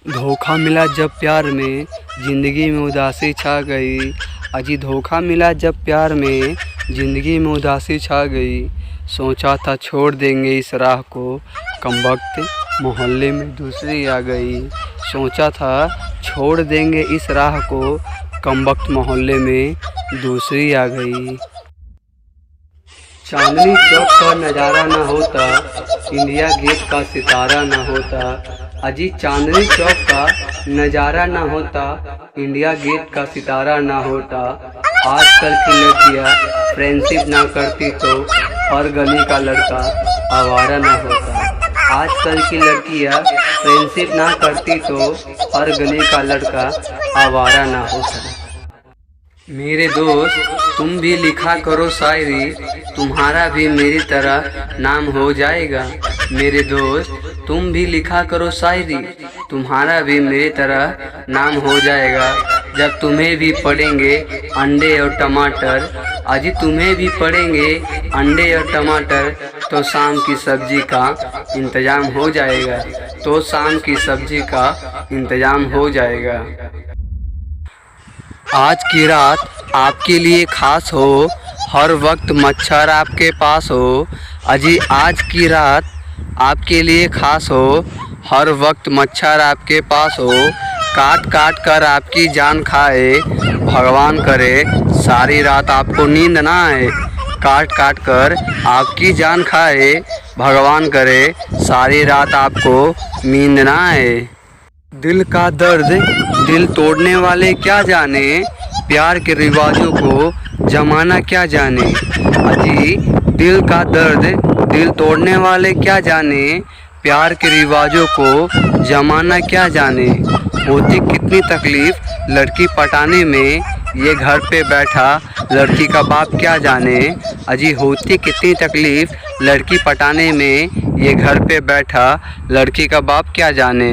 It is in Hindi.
धोखा मिला जब प्यार में ज़िंदगी में उदासी छा गई। अजी धोखा मिला जब प्यार में ज़िंदगी में उदासी छा गई। सोचा था छोड़ देंगे इस राह को, कमबख्त मोहल्ले में दूसरी आ गई। सोचा था छोड़ देंगे इस राह को, कमबख्त मोहल्ले में दूसरी आ गई। चांदनी चौक का नज़ारा ना होता, इंडिया गेट का सितारा ना होता। अजी चांदनी चौक का नज़ारा ना होता, इंडिया गेट का सितारा ना होता। आजकल की लड़कियां फ्रेंडशिप ना करती तो हर गली का लड़का आवारा ना होता। आजकल की लड़कियां फ्रेंडशिप ना करती तो हर गली का लड़का आवारा ना होता। मेरे दोस्त तुम भी लिखा करो शायरी, तुम्हारा भी मेरी तरह नाम हो जाएगा। मेरे दोस्त तुम भी लिखा करो शायरी, तुम्हारा भी मेरी तरह नाम हो जाएगा। जब तुम्हें भी पड़ेंगे अंडे और टमाटर, अजी तुम्हें भी पड़ेंगे अंडे और टमाटर, तो शाम की सब्जी का इंतज़ाम हो जाएगा। तो शाम की सब्जी का इंतज़ाम हो जाएगा। आज की रात आपके लिए खास हो, हर वक्त मच्छर आपके पास हो। अजी आज की रात आपके लिए खास हो, हर वक्त मच्छर आपके पास हो। काट काट कर आपकी जान खाए, भगवान करे सारी रात आपको नींद ना आए। काट काट कर आपकी जान खाए, भगवान करे सारी रात आपको नींद ना आए। दिल का दर्द दिल तोड़ने वाले क्या जाने, प्यार के रिवाजों को जमाना क्या जाने। अजी दिल का दर्द दिल तोड़ने वाले क्या जाने, प्यार के रिवाजों को जमाना क्या जाने। होती कितनी तकलीफ़ लड़की पटाने में, ये घर पे बैठा लड़की का बाप क्या जाने। अजी होती कितनी तकलीफ़ लड़की पटाने में, ये घर पे बैठा लड़की का बाप क्या जाने।